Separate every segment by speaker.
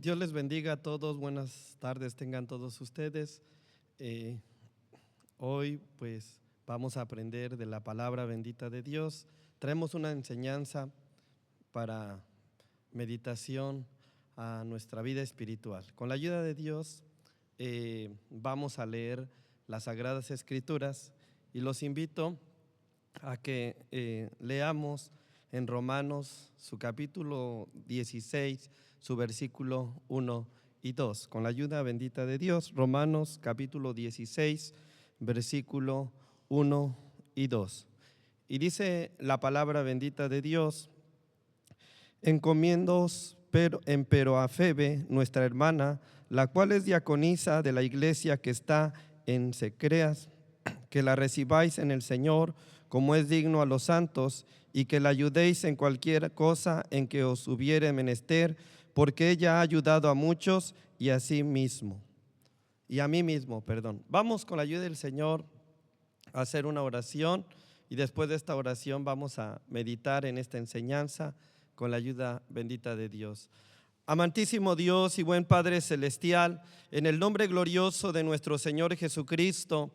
Speaker 1: Dios les bendiga a todos, buenas tardes tengan todos ustedes. Hoy pues vamos a aprender de la palabra bendita de Dios. Traemos una enseñanza para meditación a nuestra vida espiritual. Con la ayuda de Dios vamos a leer las Sagradas Escrituras y los invito a que leamos en Romanos su capítulo 16, su versículo 1 y 2. Con la ayuda bendita de Dios, Romanos capítulo 16, versículo 1 y 2. Y dice la palabra bendita de Dios: encomiendoos empero a Febe, nuestra hermana, la cual es diaconisa de la iglesia que está en Secreas, que la recibáis en el Señor como es digno a los santos, y que la ayudéis en cualquier cosa en que os hubiere menester, porque ella ha ayudado a muchos y a mí mismo. Vamos con la ayuda del Señor a hacer una oración, y después de esta oración vamos a meditar en esta enseñanza con la ayuda bendita de Dios. Amantísimo Dios y buen Padre Celestial, en el nombre glorioso de nuestro Señor Jesucristo,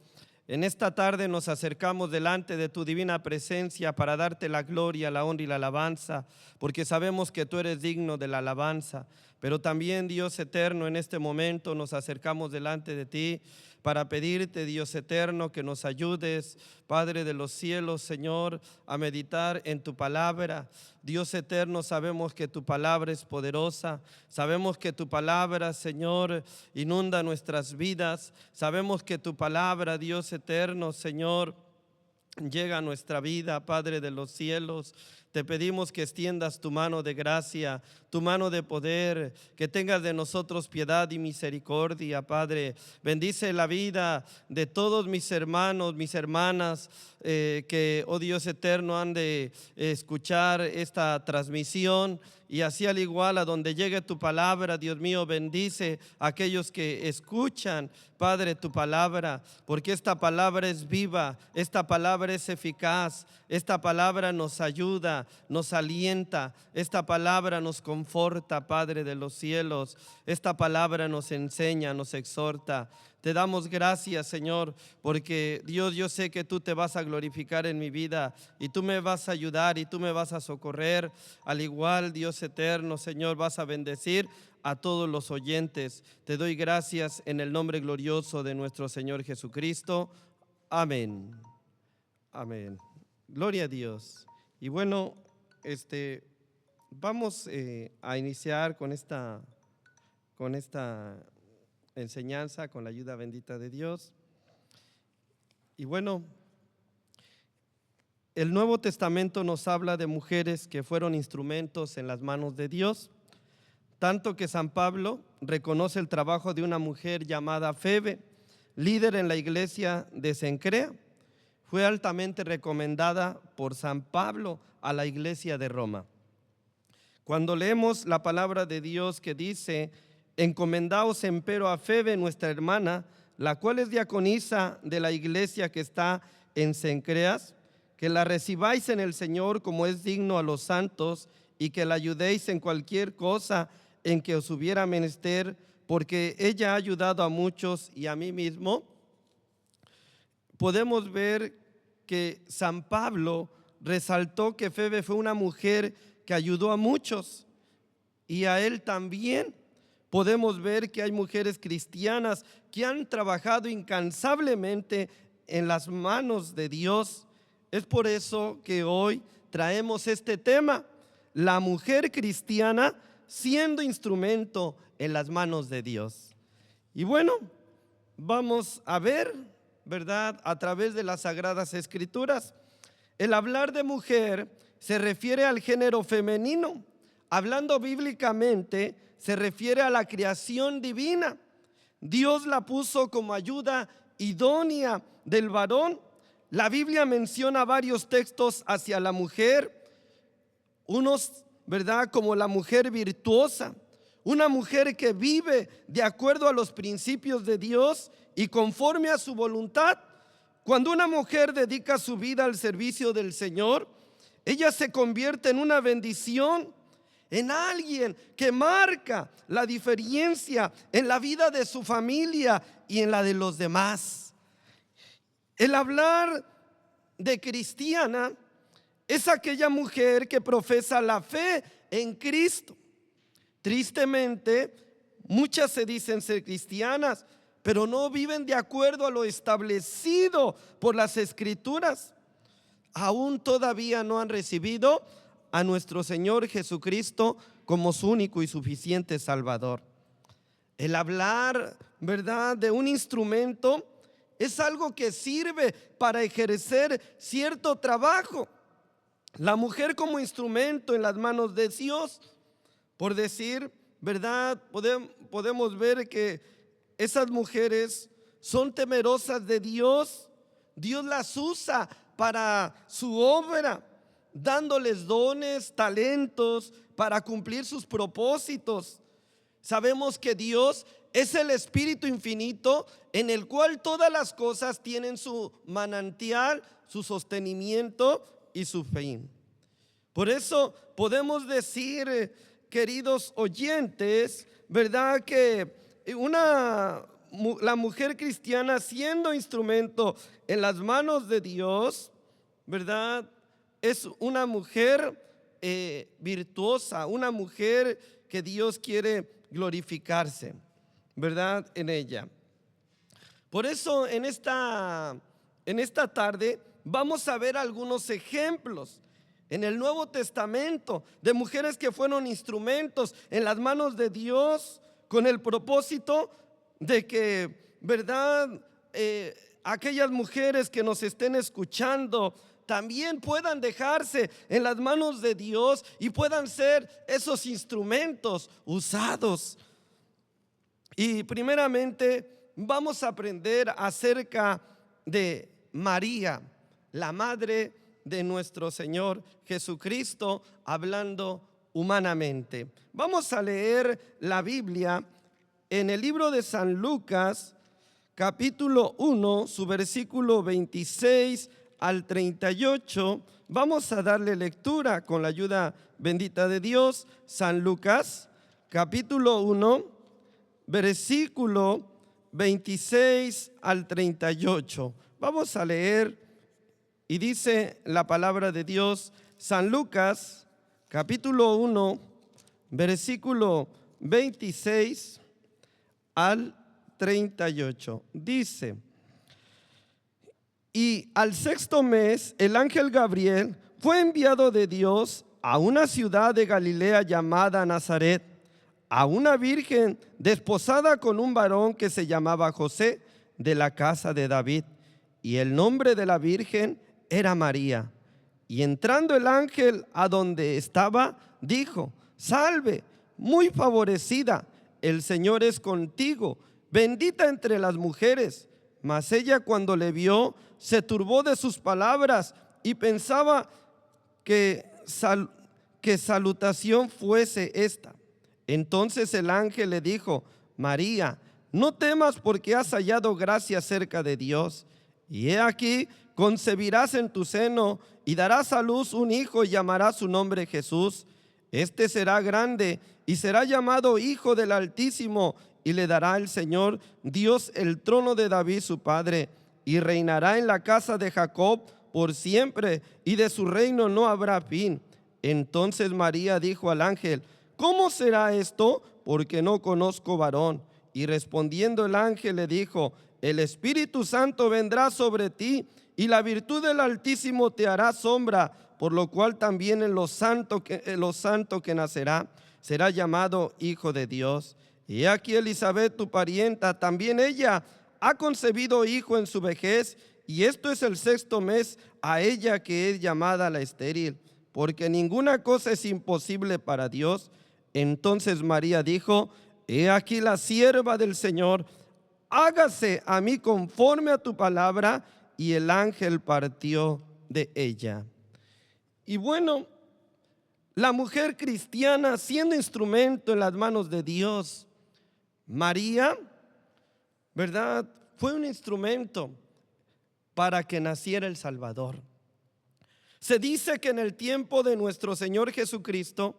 Speaker 1: en esta tarde nos acercamos delante de tu divina presencia para darte la gloria, la honra y la alabanza, porque sabemos que tú eres digno de la alabanza. Pero también, Dios eterno, en este momento nos acercamos delante de ti para pedirte, Dios eterno, que nos ayudes, Padre de los cielos, Señor, a meditar en tu palabra. Dios eterno, sabemos que tu palabra es poderosa, sabemos que tu palabra, Señor, inunda nuestras vidas, sabemos que tu palabra, Dios eterno, Señor, llega a nuestra vida, Padre de los cielos. Te pedimos que extiendas tu mano de gracia, tu mano de poder, que tengas de nosotros piedad y misericordia, Padre. Bendice la vida de todos mis hermanos, mis hermanas, que, oh Dios eterno, han de escuchar esta transmisión. Y así al igual a donde llegue tu palabra, Dios mío, bendice a aquellos que escuchan, Padre, tu palabra, porque esta palabra es viva, esta palabra es eficaz, esta palabra nos ayuda, nos alienta, esta palabra nos conforta, Padre de los cielos, esta palabra nos enseña, nos exhorta. Te damos gracias, Señor, porque Dios, yo sé que tú te vas a glorificar en mi vida y tú me vas a ayudar y tú me vas a socorrer. Al igual, Dios eterno, Señor, vas a bendecir a todos los oyentes. Te doy gracias en el nombre glorioso de nuestro Señor Jesucristo. Amén. Amén. Gloria a Dios. Y bueno, vamos a iniciar con esta enseñanza con la ayuda bendita de Dios. Y bueno, el Nuevo Testamento nos habla de mujeres que fueron instrumentos en las manos de Dios, tanto que San Pablo reconoce el trabajo de una mujer llamada Febe, líder en la iglesia de Cencrea. Fue altamente recomendada por San Pablo a la iglesia de Roma. Cuando leemos la palabra de Dios que dice: encomendaos empero a Febe, nuestra hermana, la cual es diaconisa de la iglesia que está en Cencreas, que la recibáis en el Señor como es digno a los santos, y que la ayudéis en cualquier cosa en que os hubiera menester, porque ella ha ayudado a muchos y a mí mismo. Podemos ver que San Pablo resaltó que Febe fue una mujer que ayudó a muchos, y a él también. Podemos ver que hay mujeres cristianas que han trabajado incansablemente en las manos de Dios. Es por eso que hoy traemos este tema: la mujer cristiana siendo instrumento en las manos de Dios. Y bueno, vamos a ver, ¿verdad?, a través de las Sagradas Escrituras. El hablar de mujer se refiere al género femenino. Hablando bíblicamente, se refiere a la creación divina. Dios la puso como ayuda idónea del varón. La Biblia menciona varios textos hacia la mujer, unos, ¿verdad?, como la mujer virtuosa, una mujer que vive de acuerdo a los principios de Dios y conforme a su voluntad. Cuando una mujer dedica su vida al servicio del Señor, ella se convierte en una bendición. en alguien que marca la diferencia en la vida de su familia y en la de los demás. El hablar de cristiana es aquella mujer que profesa la fe en Cristo. Tristemente, muchas se dicen ser cristianas, pero no viven de acuerdo a lo establecido por las Escrituras. Aún todavía no han recibido a nuestro Señor Jesucristo como su único y suficiente Salvador. El hablar, ¿verdad?, de un instrumento es algo que sirve para ejercer cierto trabajo. La mujer como instrumento en las manos de Dios, por decir, ¿verdad?, podemos ver que esas mujeres son temerosas de Dios. Dios las usa para su obra, dándoles dones, talentos para cumplir sus propósitos. Sabemos que Dios es el Espíritu infinito en el cual todas las cosas tienen su manantial, su sostenimiento y su fin. Por eso podemos decir, queridos oyentes, ¿verdad?, que la mujer cristiana, siendo instrumento en las manos de Dios, ¿verdad?, es una mujer virtuosa, una mujer que Dios quiere glorificarse, ¿verdad?, en ella. Por eso en esta tarde vamos a ver algunos ejemplos en el Nuevo Testamento de mujeres que fueron instrumentos en las manos de Dios con el propósito de que, ¿verdad?, aquellas mujeres que nos estén escuchando también puedan dejarse en las manos de Dios y puedan ser esos instrumentos usados. Y primeramente vamos a aprender acerca de María, la madre de nuestro Señor Jesucristo, hablando humanamente. Vamos a leer la Biblia en el libro de San Lucas, capítulo 1, su versículo 26 al 38. Vamos a darle lectura con la ayuda bendita de Dios. San Lucas, capítulo 1, versículo 26 al 38. Vamos a leer y dice la palabra de Dios. San Lucas, capítulo 1, versículo 26 al 38. Dice: y al sexto mes, el ángel Gabriel fue enviado de Dios a una ciudad de Galilea llamada Nazaret, a una virgen desposada con un varón que se llamaba José, de la casa de David, y el nombre de la virgen era María. Y entrando el ángel a donde estaba, dijo: salve, muy favorecida, el Señor es contigo, bendita entre las mujeres. Mas ella, cuando le vio, se turbó de sus palabras y pensaba que salutación fuese esta. Entonces el ángel le dijo: María, no temas, porque has hallado gracia cerca de Dios. Y he aquí, concebirás en tu seno y darás a luz un hijo, y llamarás su nombre Jesús. Este será grande y será llamado Hijo del Altísimo, y le dará el Señor Dios el trono de David su padre, y reinará en la casa de Jacob por siempre, y de su reino no habrá fin. Entonces María dijo al ángel: ¿cómo será esto? Porque no conozco varón. Y respondiendo el ángel le dijo: el Espíritu Santo vendrá sobre ti, y la virtud del Altísimo te hará sombra, por lo cual también en lo santo que nacerá será llamado Hijo de Dios. Y aquí Elisabet, tu parienta, también ella ha concebido hijo en su vejez, y esto es el sexto mes a ella, que es llamada la estéril, porque ninguna cosa es imposible para Dios. Entonces María dijo: he aquí la sierva del Señor, hágase a mí conforme a tu palabra. Y el ángel partió de ella. Y bueno, la mujer cristiana, siendo instrumento en las manos de Dios, María, ¿verdad?, fue un instrumento para que naciera el Salvador. Se dice que en el tiempo de nuestro Señor Jesucristo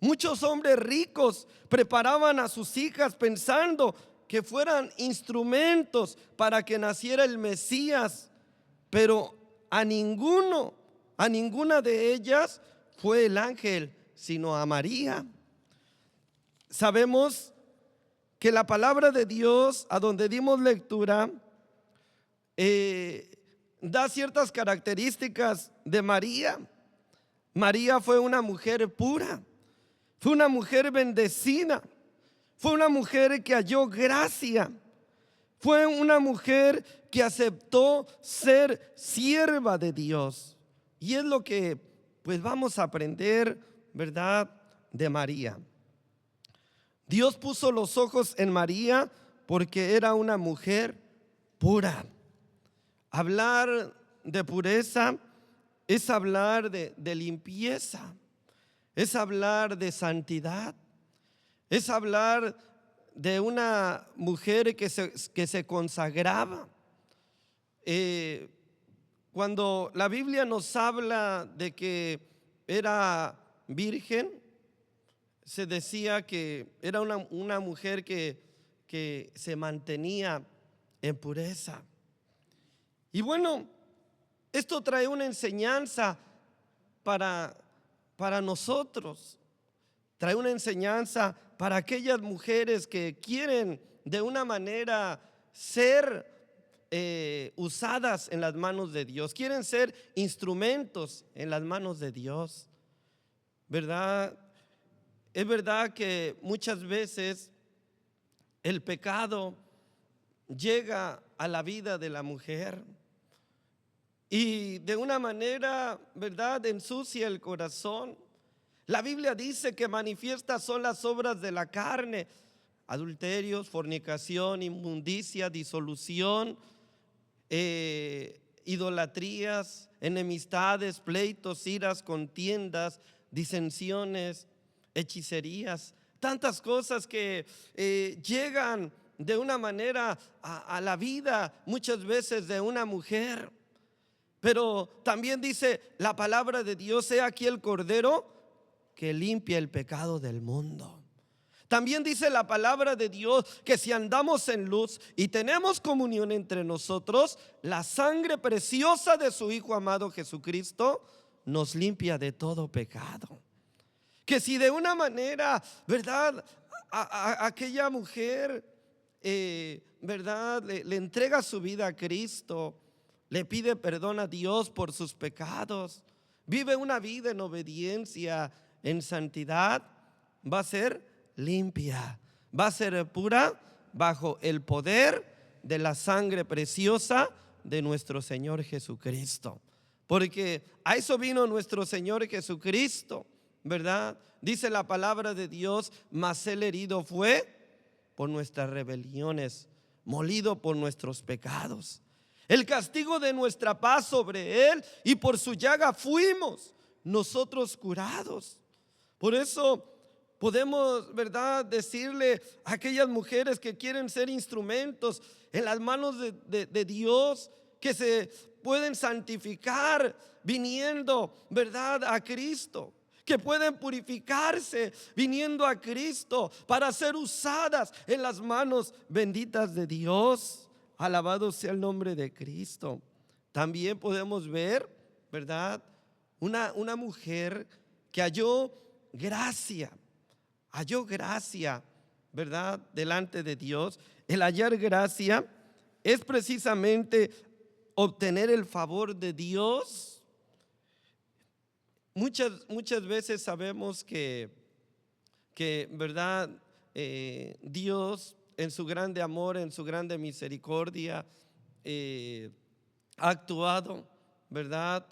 Speaker 1: Muchos hombres ricos preparaban a sus hijas pensando que fueran instrumentos para que naciera el Mesías, pero a ninguna de ellas fue el ángel, sino a María. Sabemos que la palabra de Dios, a donde dimos lectura, da ciertas características de María. María fue una mujer pura, fue una mujer bendecida, fue una mujer que halló gracia, fue una mujer que aceptó ser sierva de Dios. Y es lo que pues vamos a aprender, ¿verdad?, de María. Dios puso los ojos en María porque era una mujer pura. Hablar de pureza es hablar de limpieza, es hablar de santidad, es hablar de una mujer que se consagraba. Cuando la Biblia nos habla de que era virgen, se decía que era una mujer que se mantenía en pureza. Y bueno, esto trae una enseñanza para nosotros. Trae una enseñanza para aquellas mujeres que quieren de una manera ser usadas en las manos de Dios, quieren ser instrumentos en las manos de Dios, ¿verdad? Es verdad que muchas veces el pecado llega a la vida de la mujer y de una manera, ¿verdad?, ensucia el corazón. La Biblia dice que manifiestas son las obras de la carne: adulterios, fornicación, inmundicia, disolución, idolatrías, enemistades, pleitos, iras, contiendas, disensiones, hechicerías, tantas cosas que llegan de una manera a la vida muchas veces de una mujer. Pero también dice la palabra de Dios: he aquí el Cordero que limpia el pecado del mundo. También dice la palabra de Dios que si andamos en luz y tenemos comunión entre nosotros, la sangre preciosa de su Hijo amado Jesucristo nos limpia de todo pecado. Que si de una manera, ¿verdad?, a aquella mujer, ¿verdad?, le entrega su vida a Cristo, le pide perdón a Dios por sus pecados, vive una vida en obediencia, en santidad, va a ser limpia, va a ser pura bajo el poder de la sangre preciosa de nuestro Señor Jesucristo. Porque a eso vino nuestro Señor Jesucristo, ¿verdad? Dice la palabra de Dios: mas Él herido fue por nuestras rebeliones, molido por nuestros pecados. El castigo de nuestra paz sobre Él, y por su llaga fuimos nosotros curados. Por eso podemos, ¿verdad?, decirle a aquellas mujeres que quieren ser instrumentos en las manos de Dios, que se pueden santificar viniendo, ¿verdad?, a Cristo, que pueden purificarse viniendo a Cristo para ser usadas en las manos benditas de Dios. Alabado sea el nombre de Cristo. También podemos ver, ¿verdad?, una mujer que halló gracia, ¿verdad?, delante de Dios. El hallar gracia es precisamente obtener el favor de Dios. Muchas veces sabemos que ¿verdad?, Dios en su grande amor, en su grande misericordia, ha actuado, ¿verdad?,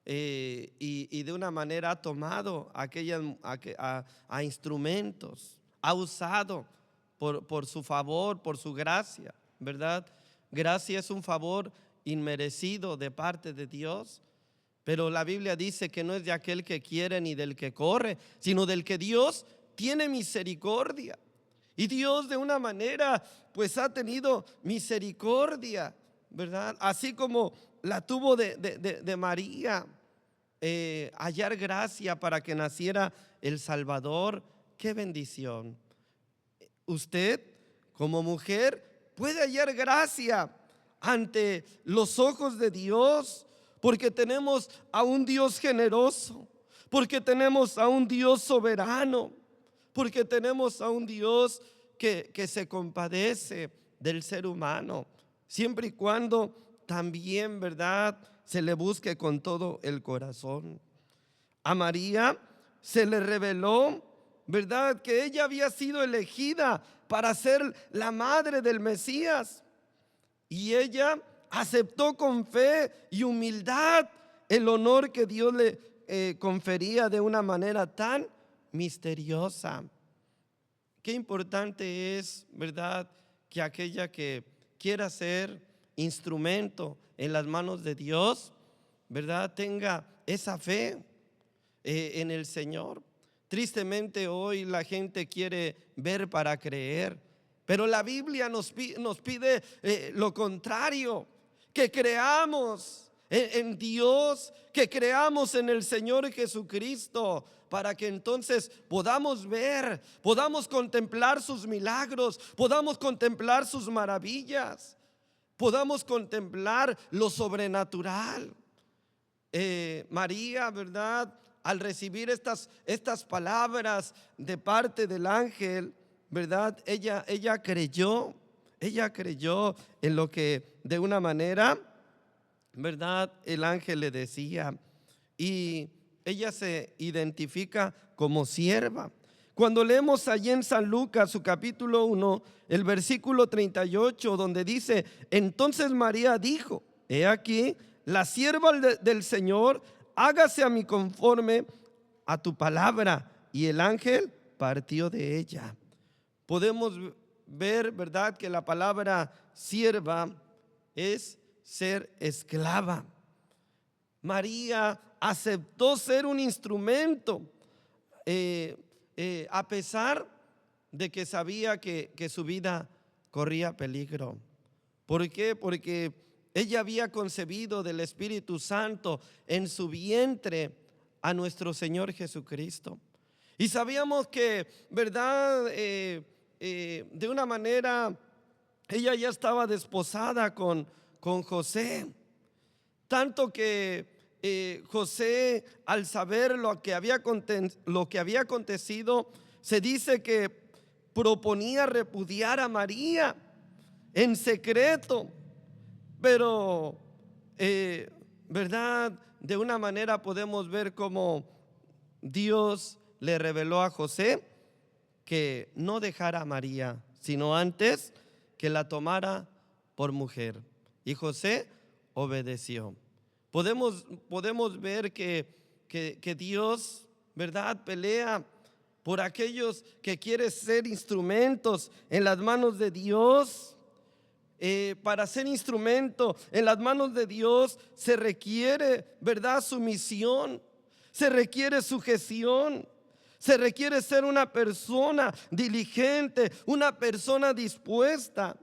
Speaker 1: y de una manera ha tomado a instrumentos, ha usado por su favor, por su gracia, ¿verdad? Gracia es un favor inmerecido de parte de Dios. Pero la Biblia dice que no es de aquel que quiere ni del que corre, sino del que Dios tiene misericordia. Y Dios de una manera pues ha tenido misericordia, ¿verdad? Así como la tuvo de María. hallar gracia para que naciera el Salvador. ¡Qué bendición! Usted, como mujer, puede hallar gracia ante los ojos de Dios, porque tenemos a un Dios generoso, porque tenemos a un Dios soberano, porque tenemos a un Dios que se compadece del ser humano, siempre y cuando también, ¿verdad?, se le busque con todo el corazón. A María se le reveló, ¿verdad?, que ella había sido elegida para ser la madre del Mesías, y ella aceptó con fe y humildad el honor que Dios le confería de una manera tan misteriosa. Qué importante es, ¿verdad?, que aquella que quiera ser instrumento en las manos de Dios, ¿verdad?, tenga esa fe en el Señor. Tristemente hoy la gente quiere ver para creer, pero la Biblia nos pide lo contrario, que creamos en Dios, que creamos en el Señor Jesucristo, para que entonces podamos ver, podamos contemplar sus milagros, podamos contemplar sus maravillas, podamos contemplar lo sobrenatural. María, ¿verdad?, al recibir estas palabras de parte del ángel, ¿verdad?, ella creyó en lo que de una manera, ¿verdad?, el ángel le decía, y ella se identifica como sierva. Cuando leemos allí en San Lucas, su capítulo 1, el versículo 38, donde dice: entonces María dijo, he aquí la sierva del Señor, hágase a mí conforme a tu palabra. Y el ángel partió de ella. Podemos ver, ¿verdad?, que la palabra sierva es ser esclava. María aceptó ser un instrumento, a pesar de que sabía que su vida corría peligro. ¿Por qué? Porque ella había concebido del Espíritu Santo en su vientre a nuestro Señor Jesucristo. Y sabíamos que, ¿verdad?, de una manera ella ya estaba desposada con José. Tanto que José, al saber lo que había acontecido, se dice que proponía repudiar a María en secreto. Pero, ¿verdad?, de una manera podemos ver cómo Dios le reveló a José que no dejara a María, sino antes que la tomara por mujer. Y José obedeció. Podemos ver que Dios, ¿verdad?, pelea por aquellos que quieren ser instrumentos en las manos de Dios. Para ser instrumento en las manos de Dios se requiere, ¿verdad?, sumisión, se requiere sujeción, se requiere ser una persona diligente, una persona dispuesta,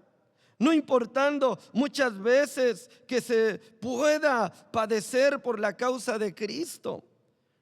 Speaker 1: no importando muchas veces que se pueda padecer por la causa de Cristo.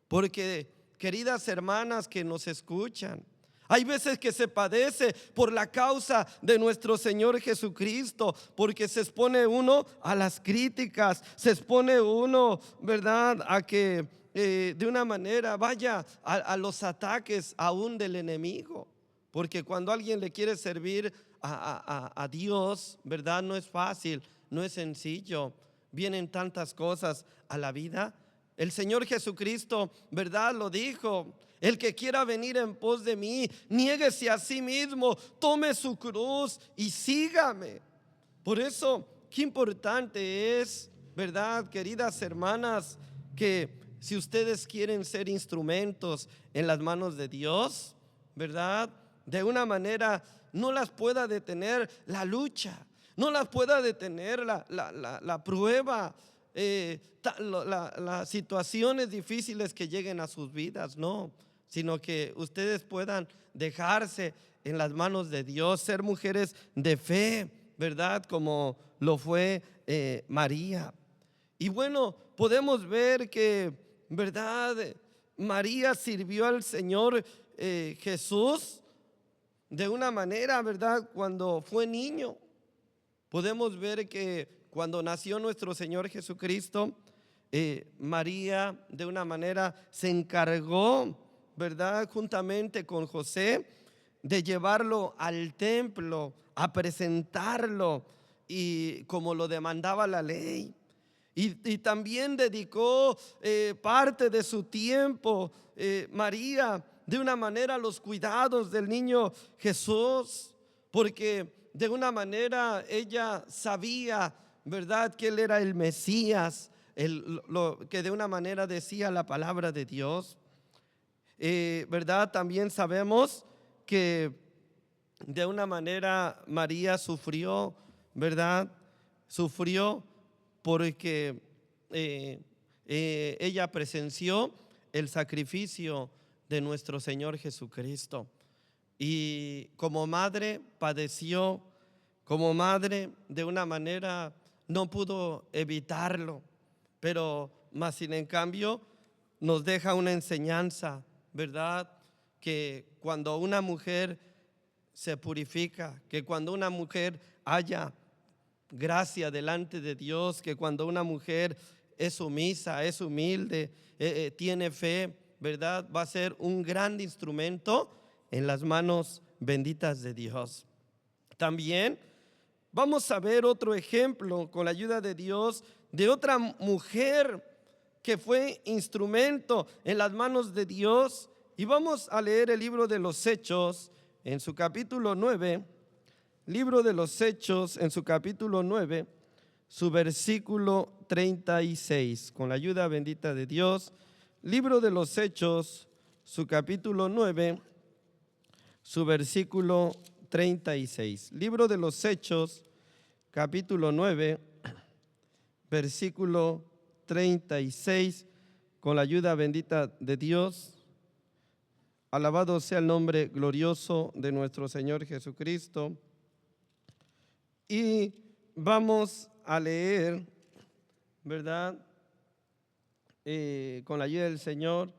Speaker 1: Porque, queridas hermanas que nos escuchan, hay veces que se padece por la causa de nuestro Señor Jesucristo, porque se expone uno a las críticas, se expone uno, ¿verdad?, a que de una manera vaya a los ataques aún del enemigo. Porque cuando alguien le quiere servir a Dios, ¿verdad?, no es fácil, no es sencillo. Vienen tantas cosas a la vida. El Señor Jesucristo, ¿verdad?, lo dijo: el que quiera venir en pos de mí, niéguese a sí mismo, tome su cruz y sígame. Por eso, qué importante es, ¿verdad?, queridas hermanas, que si ustedes quieren ser instrumentos en las manos de Dios, ¿verdad?, de una manera no las pueda detener la lucha, no las pueda detener la prueba, las situaciones difíciles que lleguen a sus vidas, no, sino que ustedes puedan dejarse en las manos de Dios, ser mujeres de fe, ¿verdad?, como lo fue María. Y bueno, podemos ver que ¿verdad? María sirvió al Señor Jesús de una manera, ¿verdad? Cuando fue niño. Podemos ver que cuando nació nuestro Señor Jesucristo, María de una manera se encargó, ¿verdad? Juntamente con José, de llevarlo al templo, a presentarlo, y como lo demandaba la ley. Y también dedicó parte de su tiempo, María, de una manera a los cuidados del niño Jesús, porque de una manera ella sabía, ¿verdad?, que él era el Mesías, lo que de una manera decía la palabra de Dios. ¿Verdad? También sabemos que de una manera María sufrió, ¿verdad? Sufrió porque ella presenció el sacrificio de nuestro Señor Jesucristo, y como madre padeció, como madre de una manera no pudo evitarlo, pero más sin en cambio nos deja una enseñanza, ¿verdad? Que cuando una mujer se purifica, que cuando una mujer haya gracia delante de Dios, que cuando una mujer es sumisa, es humilde, tiene fe, ¿verdad?, va a ser un gran instrumento en las manos benditas de Dios. También vamos a ver otro ejemplo con la ayuda de Dios de otra mujer que fue instrumento en las manos de Dios, y vamos a leer el libro de los Hechos en su capítulo 9. Libro de los Hechos en su capítulo 9, su versículo 36, con la ayuda bendita de Dios. Libro de los Hechos, su capítulo 9, su versículo 36. Libro de los Hechos, capítulo 9, versículo 36, con la ayuda bendita de Dios. Alabado sea el nombre glorioso de nuestro Señor Jesucristo. Y vamos a leer, ¿verdad?, con la ayuda del Señor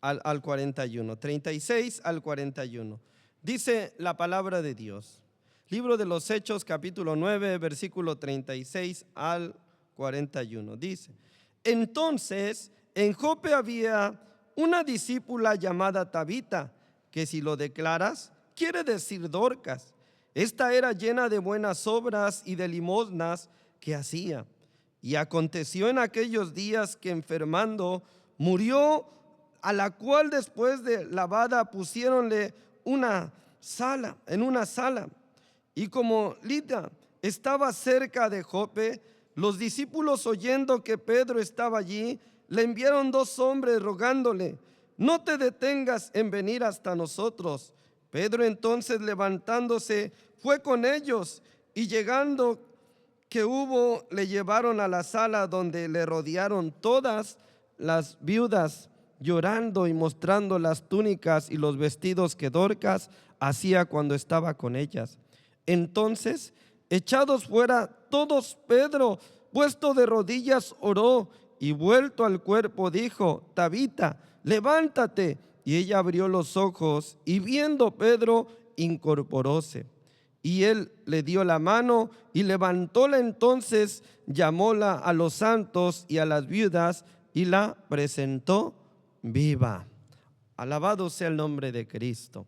Speaker 1: al 41, 36 al 41. Dice la palabra de Dios. Libro de los Hechos, capítulo 9, versículo 36 al 41. Dice: entonces en Jope había una discípula llamada Tabita, que si lo declaras, quiere decir Dorcas. Esta era llena de buenas obras y de limosnas que hacía. Y aconteció en aquellos días que enfermando murió, a la cual después de lavada pusiéronle en una sala. Y como Lida estaba cerca de Jope, los discípulos, oyendo que Pedro estaba allí, le enviaron 2 hombres rogándole: no te detengas en venir hasta nosotros. Pedro entonces, levantándose, fue con ellos, y llegando que hubo, le llevaron a la sala, donde le rodearon todas las viudas, llorando y mostrando las túnicas y los vestidos que Dorcas hacía cuando estaba con ellas. Entonces, echados fuera todos, Pedro, puesto de rodillas, oró, y vuelto al cuerpo dijo: Tabita, levántate. Y ella abrió los ojos, y viendo Pedro, incorporóse. Y él le dio la mano y levantóla. Entonces llamóla a los santos y a las viudas y la presentó viva. Alabado sea el nombre de Cristo.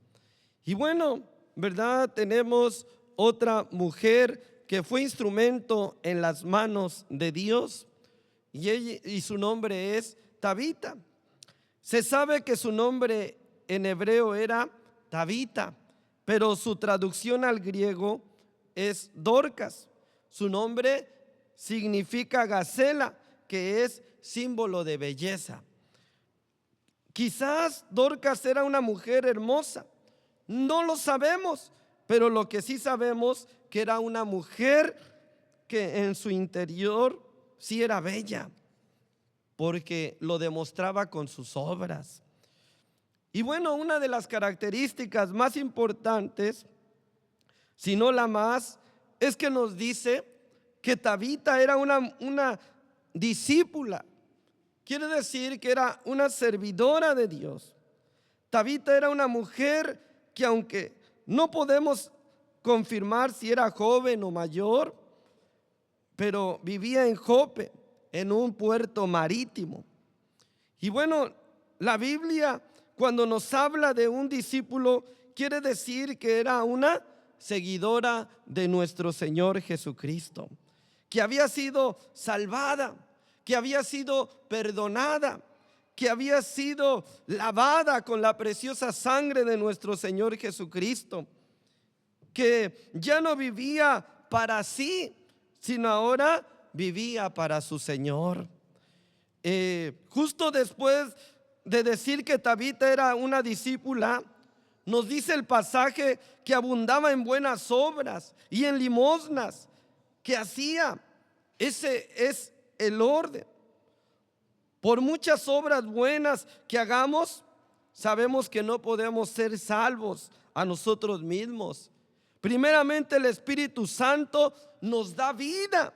Speaker 1: Y bueno, ¿verdad?, tenemos otra mujer que fue instrumento en las manos de Dios, y su nombre es Tabita. Se sabe que su nombre en hebreo era Tabita, pero su traducción al griego es Dorcas. Su nombre significa gacela, que es símbolo de belleza. Quizás Dorcas era una mujer hermosa, no lo sabemos, pero lo que sí sabemos, que era una mujer que en su interior sí era bella, porque lo demostraba con sus obras. Y bueno, una de las características más importantes, si no la más, es que nos dice que Tabita era una discípula quiere decir que era una servidora de Dios. Tabita era una mujer que, aunque no podemos confirmar si era joven o mayor, pero vivía en Jope, en un puerto marítimo. Y bueno, la Biblia, cuando nos habla de un discípulo, quiere decir que era una seguidora de nuestro Señor Jesucristo, que había sido salvada, que había sido perdonada, que había sido lavada con la preciosa sangre de nuestro Señor Jesucristo, que ya no vivía para sí, sino ahora vivía para su Señor. Justo después de decir que Tabita era una discípula, nos dice el pasaje que abundaba en buenas obras y en limosnas que hacía. Ese es el orden. Por muchas obras buenas que hagamos, sabemos que no podemos ser salvos a nosotros mismos. Primeramente, el Espíritu Santo nos da vida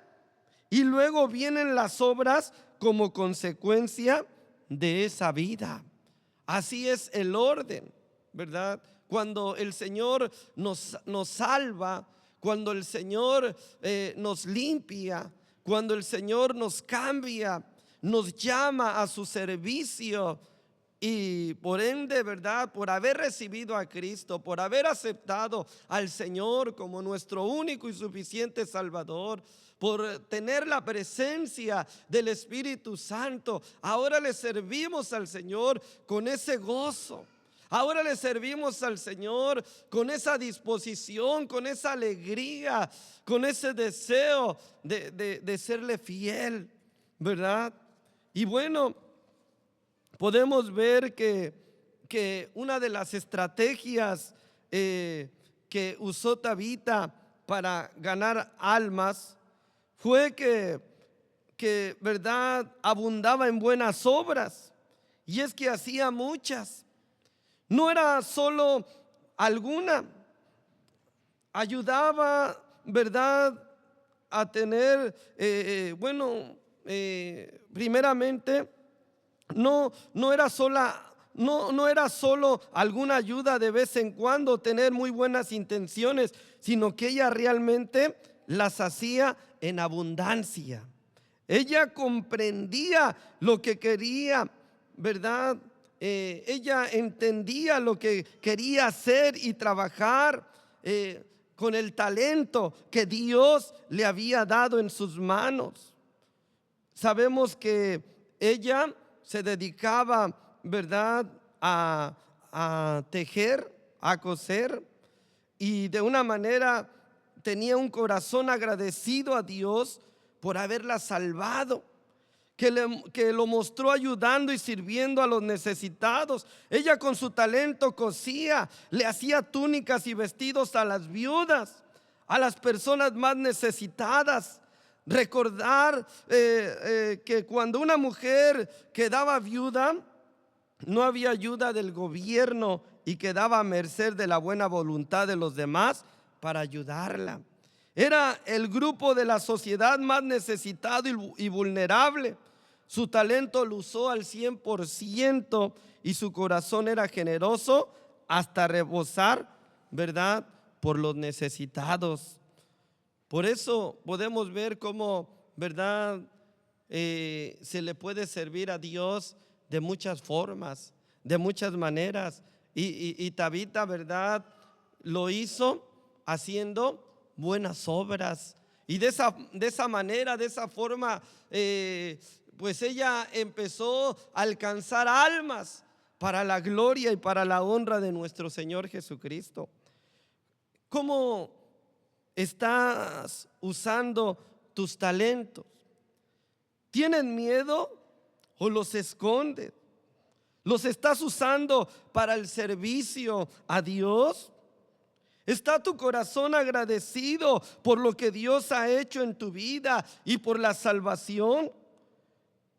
Speaker 1: y luego vienen las obras como consecuencia de esa vida. Así es el orden, ¿verdad? Cuando el Señor nos salva, cuando el Señor nos limpia, cuando el Señor nos cambia, nos llama a su servicio, y por ende, ¿verdad?, por haber recibido a Cristo, por haber aceptado al Señor como nuestro único y suficiente Salvador, por tener la presencia del Espíritu Santo, ahora le servimos al Señor con ese gozo. Ahora le servimos al Señor con esa disposición, con esa alegría, con ese deseo de serle fiel, ¿verdad? Y bueno, podemos ver que una de las estrategias que usó Tabita para ganar almas fue que ¿verdad?, abundaba en buenas obras. Y es que hacía muchas. No era solo alguna. Ayudaba, ¿verdad?, a tener, primeramente, no era solo alguna ayuda de vez en cuando, tener muy buenas intenciones, sino que ella realmente las hacía en abundancia. Ella comprendía lo que quería, ¿verdad? Ella entendía lo que quería hacer y trabajar con el talento que Dios le había dado en sus manos. Sabemos que ella se dedicaba, ¿verdad?, a tejer, a coser, y de una manera tenía un corazón agradecido a Dios por haberla salvado, que lo mostró ayudando y sirviendo a los necesitados. Ella con su talento cosía, le hacía túnicas y vestidos a las viudas, a las personas más necesitadas. Recordar que cuando una mujer quedaba viuda, no había ayuda del gobierno y quedaba a merced de la buena voluntad de los demás para ayudarla. Era el grupo de la sociedad más necesitado y vulnerable. Su talento lo usó al 100% y su corazón era generoso hasta rebosar, ¿verdad?, por los necesitados. Por eso podemos ver cómo, ¿verdad?, se le puede servir a Dios de muchas formas, de muchas maneras. Y Tabita, ¿verdad?, lo hizo haciendo buenas obras. Y de esa manera, de esa forma, pues ella empezó a alcanzar almas para la gloria y para la honra de nuestro Señor Jesucristo. ¿Cómo estás usando tus talentos? ¿Tienes miedo o los escondes? ¿Los estás usando para el servicio a Dios? ¿Está tu corazón agradecido por lo que Dios ha hecho en tu vida y por la salvación?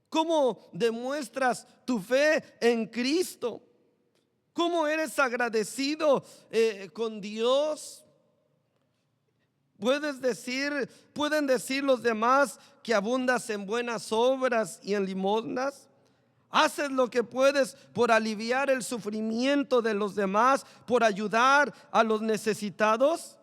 Speaker 1: ¿Cómo demuestras tu fe en Cristo? ¿Cómo eres agradecido con Dios? Pueden decir los demás que abundas en buenas obras y en limosnas. ¿Haces lo que puedes por aliviar el sufrimiento de los demás, por ayudar a los necesitados?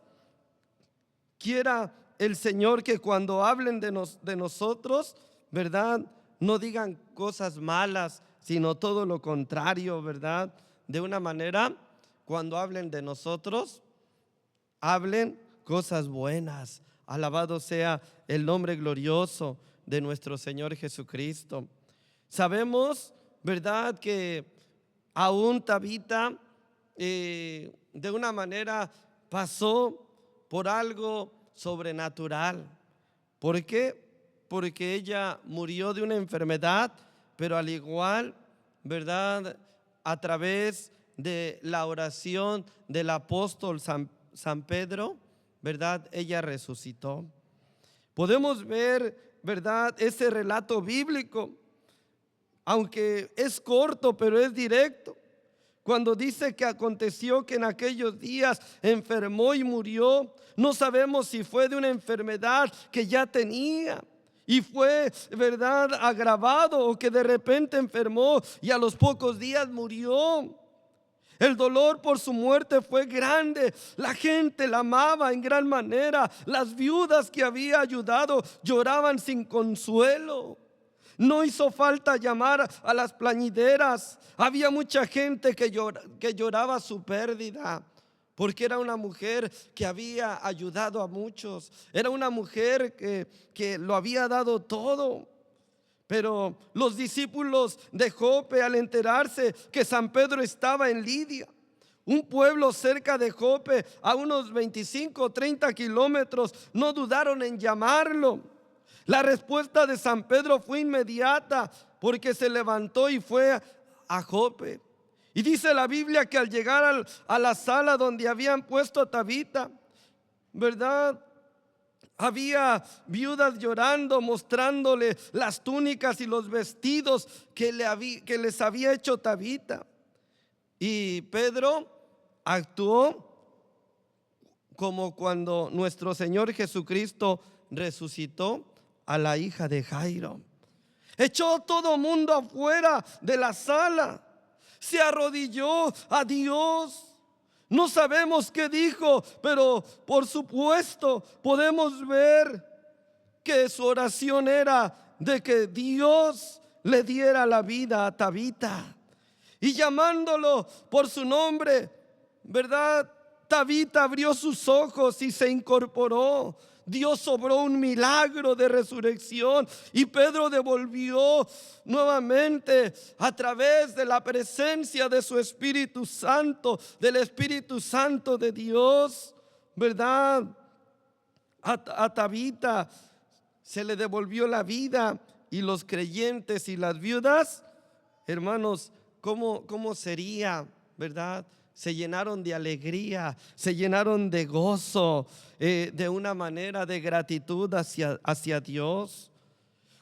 Speaker 1: Quiera el Señor que cuando hablen de nosotros, ¿verdad?, no digan cosas malas, sino todo lo contrario, ¿verdad? De una manera, cuando hablen de nosotros, hablen cosas buenas. Alabado sea el nombre glorioso de nuestro Señor Jesucristo. Sabemos, ¿verdad?, que aún Tabita de una manera pasó por algo sobrenatural. ¿Por qué? Porque ella murió de una enfermedad, pero al igual, ¿verdad?, a través de la oración del apóstol San Pedro, ¿verdad?, ella resucitó. Podemos ver, ¿verdad?, ese relato bíblico, aunque es corto, pero es directo. Cuando dice que aconteció que en aquellos días enfermó y murió, no sabemos si fue de una enfermedad que ya tenía y fue, ¿verdad?, agravado, o que de repente enfermó y a los pocos días murió. El dolor por su muerte fue grande. La gente la amaba en gran manera. Las viudas que había ayudado lloraban sin consuelo. No hizo falta llamar a las plañideras. Había mucha gente que lloraba su pérdida, porque era una mujer que había ayudado a muchos. Era una mujer que lo había dado todo. Pero los discípulos de Jope, al enterarse que San Pedro estaba en Lidia, un pueblo cerca de Jope, a unos 25 o 30 kilómetros, no dudaron en llamarlo. La respuesta de San Pedro fue inmediata, porque se levantó y fue a Jope. Y dice la Biblia que al llegar a la sala donde habían puesto a Tabita, ¿verdad?, había viudas llorando, mostrándole las túnicas y los vestidos que les había hecho Tabita. Y Pedro actuó como cuando nuestro Señor Jesucristo resucitó a la hija de Jairo. Echó todo mundo afuera de la sala, se arrodilló a Dios. No sabemos qué dijo, pero por supuesto podemos ver que su oración era de que Dios le diera la vida a Tabita. Y llamándolo por su nombre, ¿verdad?, Tabita abrió sus ojos y se incorporó. Dios obró un milagro de resurrección y Pedro devolvió nuevamente, a través de la presencia de su Espíritu Santo, del Espíritu Santo de Dios, ¿verdad?, a Tabita se le devolvió la vida. Y los creyentes y las viudas, hermanos, ¿cómo sería, verdad? Se llenaron de alegría, se llenaron de gozo, de una manera de gratitud hacia Dios.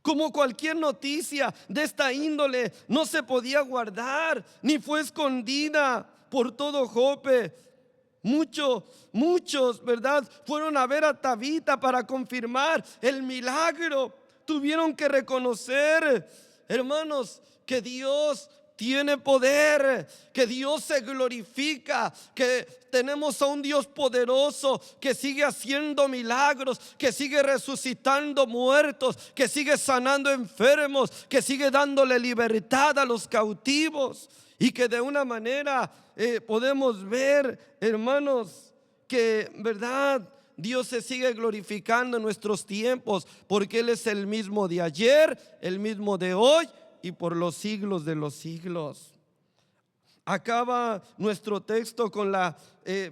Speaker 1: Como cualquier noticia de esta índole no se podía guardar, ni fue escondida por todo Jope. Muchos, ¿verdad?, fueron a ver a Tabita para confirmar el milagro. Tuvieron que reconocer, hermanos, que Dios tiene poder, que Dios se glorifica, que tenemos a un Dios poderoso que sigue haciendo milagros, que sigue resucitando muertos, que sigue sanando enfermos, que sigue dándole libertad a los cautivos. Y que de una manera podemos ver, hermanos, que, ¿verdad?, Dios se sigue glorificando en nuestros tiempos, porque Él es el mismo de ayer, el mismo de hoy y por los siglos de los siglos. Acaba nuestro texto con la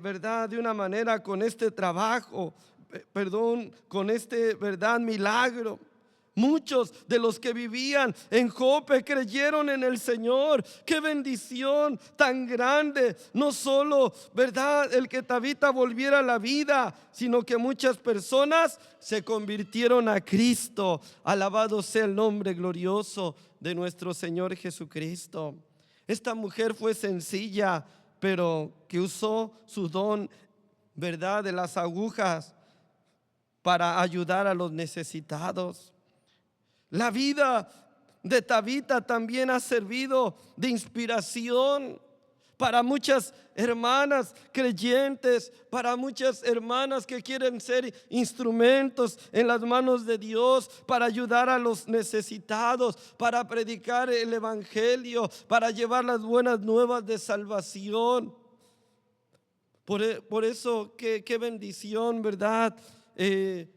Speaker 1: verdad, de una manera, con este trabajo, con este, verdad, milagro. Muchos de los que vivían en Jope creyeron en el Señor. Qué bendición tan grande. No solo, ¿verdad?, el que Tabita volviera a la vida, sino que muchas personas se convirtieron a Cristo. Alabado sea el nombre glorioso de nuestro Señor Jesucristo. Esta mujer fue sencilla, pero que usó su don, ¿verdad?, de las agujas para ayudar a los necesitados. La vida de Tabita también ha servido de inspiración para muchas hermanas creyentes, para muchas hermanas que quieren ser instrumentos en las manos de Dios para ayudar a los necesitados, para predicar el evangelio, para llevar las buenas nuevas de salvación. Por eso, qué bendición, ¿verdad?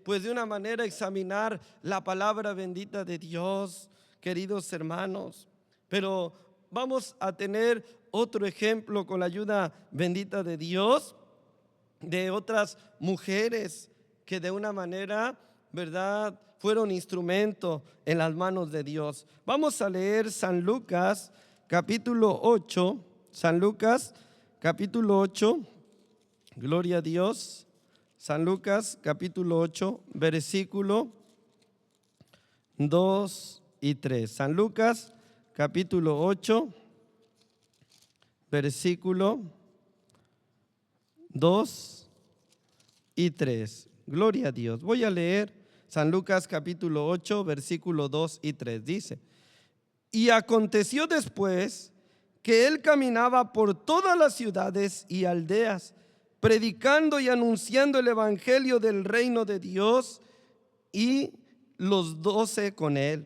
Speaker 1: Pues de una manera examinar la palabra bendita de Dios, queridos hermanos. Pero vamos a tener otro ejemplo con la ayuda bendita de Dios, de otras mujeres que de una manera, ¿verdad?, fueron instrumento en las manos de Dios. Vamos a leer San Lucas capítulo 8, San Lucas capítulo 8, gloria a Dios. San Lucas capítulo 8, versículo 2 y 3. San Lucas capítulo 8, versículo 2 y 3. Gloria a Dios. Voy a leer San Lucas capítulo 8, versículo 2 y 3. Dice: y aconteció después que él caminaba por todas las ciudades y aldeas, predicando y anunciando el evangelio del reino de Dios, y los 12 con él.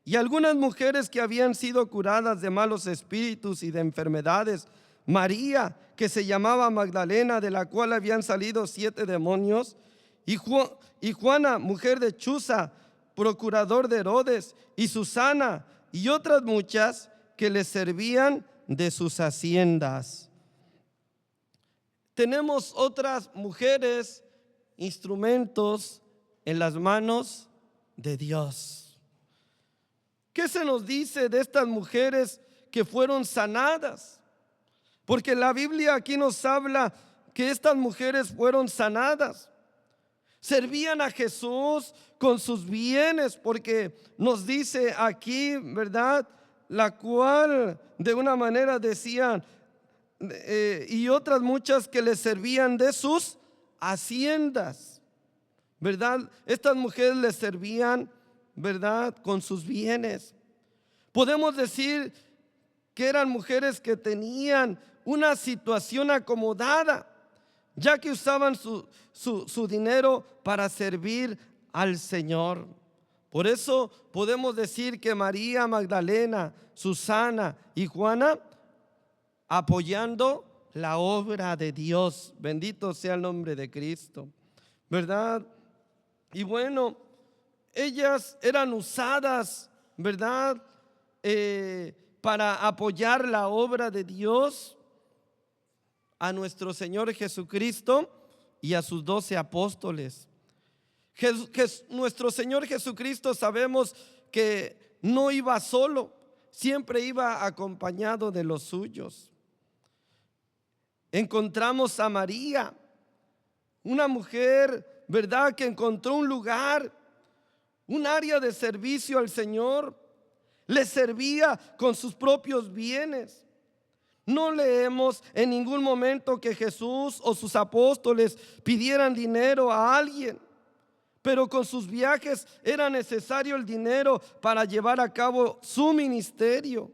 Speaker 1: Y algunas mujeres que habían sido curadas de malos espíritus y de enfermedades, María, que se llamaba Magdalena, de la cual habían salido 7 demonios, y Juana, mujer de Chuza, procurador de Herodes, y Susana, y otras muchas que le servían de sus haciendas. Tenemos otras mujeres, instrumentos en las manos de Dios. ¿Qué se nos dice de estas mujeres que fueron sanadas? Porque la Biblia aquí nos habla que estas mujeres fueron sanadas. Servían a Jesús con sus bienes, porque nos dice aquí, ¿verdad?, la cual de una manera decían, y otras muchas que le servían de sus haciendas, ¿verdad? Estas mujeres le servían, ¿verdad?, con sus bienes. Podemos decir que eran mujeres que tenían una situación acomodada, ya que usaban su dinero para servir al Señor. Por eso podemos decir que María Magdalena, Susana y Juana apoyando la obra de Dios. Bendito sea el nombre de Cristo, ¿verdad? Y bueno, ellas eran usadas, ¿verdad?, para apoyar la obra de Dios, a nuestro Señor Jesucristo y a sus 12 apóstoles. Nuestro Señor Jesucristo, sabemos que no iba solo, siempre iba acompañado de los suyos. Encontramos a María, una mujer, ¿verdad?, que encontró un lugar, un área de servicio al Señor. Le servía con sus propios bienes. No leemos en ningún momento que Jesús o sus apóstoles pidieran dinero a alguien, pero con sus viajes era necesario el dinero para llevar a cabo su ministerio.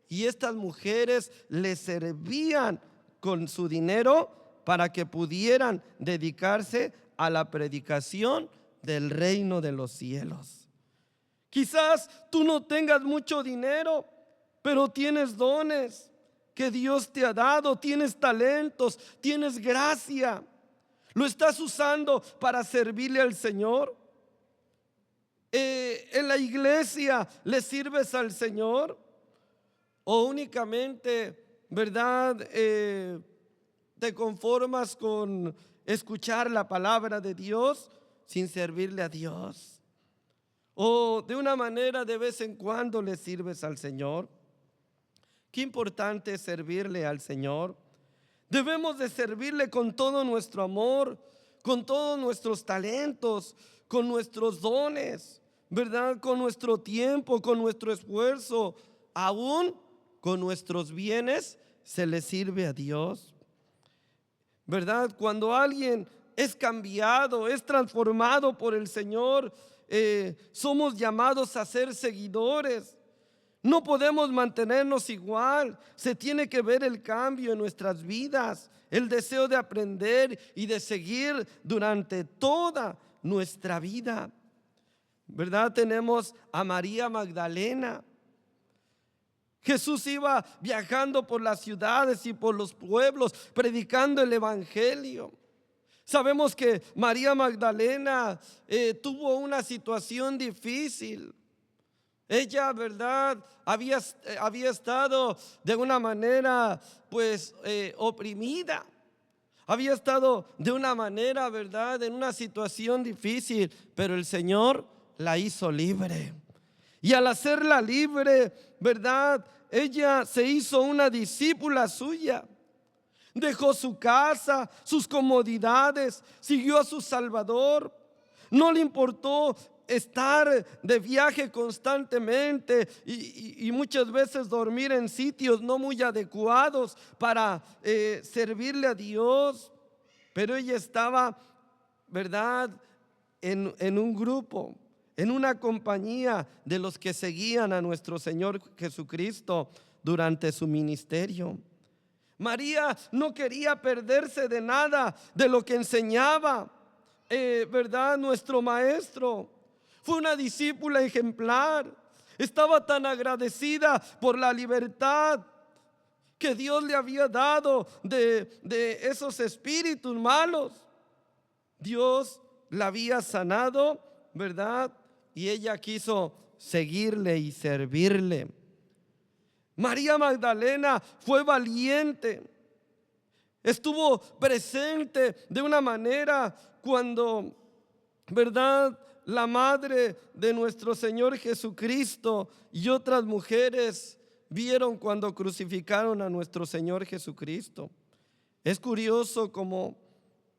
Speaker 1: Y estas mujeres le servían con su dinero para que pudieran dedicarse a la predicación del reino de los cielos. Quizás tú no tengas mucho dinero, pero tienes dones que Dios te ha dado, tienes talentos, tienes gracia. ¿Lo estás usando para servirle al Señor? ¿En la iglesia le sirves al Señor? ¿O únicamente, verdad, te conformas con escuchar la palabra de Dios sin servirle a Dios? ¿O de una manera de vez en cuando le sirves al Señor? Qué importante es servirle al Señor. Debemos de servirle con todo nuestro amor, con todos nuestros talentos, con nuestros dones, ¿verdad?, con nuestro tiempo, con nuestro esfuerzo, aún con nuestros bienes se le sirve a Dios, ¿verdad? Cuando alguien es cambiado, es transformado por el Señor, somos llamados a ser seguidores, No podemos mantenernos igual. Se tiene que ver el cambio en nuestras vidas, el deseo de aprender y de seguir durante toda nuestra vida. ¿Verdad? Tenemos a María Magdalena. Jesús iba viajando por las ciudades y por los pueblos, predicando el evangelio. Sabemos que María Magdalena tuvo una situación difícil. Ella, ¿verdad? Había estado de una manera pues oprimida. Había estado de una manera, ¿verdad? En una situación difícil, pero el Señor la hizo libre. Y al hacerla libre, ¿verdad? Ella se hizo una discípula suya. Dejó su casa, sus comodidades, siguió a su Salvador. No le importó estar de viaje constantemente y muchas veces dormir en sitios no muy adecuados para servirle a Dios. Pero ella estaba, ¿verdad?, en un grupo, en una compañía de los que seguían a nuestro Señor Jesucristo durante su ministerio. María no quería perderse de nada de lo que enseñaba, ¿verdad?, nuestro maestro. Fue una discípula ejemplar. Estaba tan agradecida por la libertad que Dios le había dado de esos espíritus malos. Dios la había sanado, ¿verdad? Y ella quiso seguirle y servirle. María Magdalena fue valiente. Estuvo presente de una manera cuando, ¿verdad?, la madre de nuestro Señor Jesucristo y otras mujeres vieron cuando crucificaron a nuestro Señor Jesucristo. Es curioso como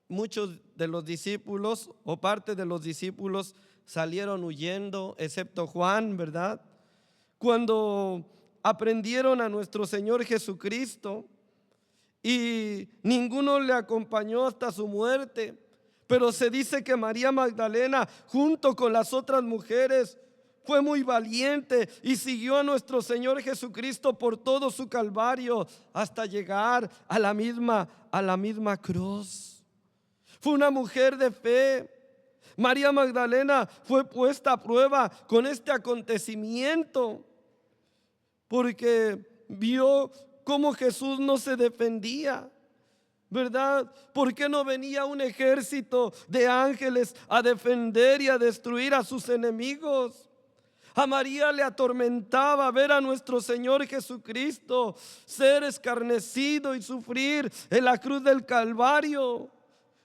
Speaker 1: muchos de los discípulos o parte de los discípulos salieron huyendo, excepto Juan, ¿verdad? Cuando aprendieron a nuestro Señor Jesucristo, y ninguno le acompañó hasta su muerte. Pero se dice que María Magdalena, junto con las otras mujeres, fue muy valiente y siguió a nuestro Señor Jesucristo por todo su calvario hasta llegar a la misma cruz. Fue una mujer de fe. María Magdalena fue puesta a prueba con este acontecimiento porque vio cómo Jesús no se defendía, ¿verdad? ¿Por qué no venía un ejército de ángeles a defender y a destruir a sus enemigos? A María le atormentaba ver a nuestro Señor Jesucristo ser escarnecido y sufrir en la cruz del Calvario,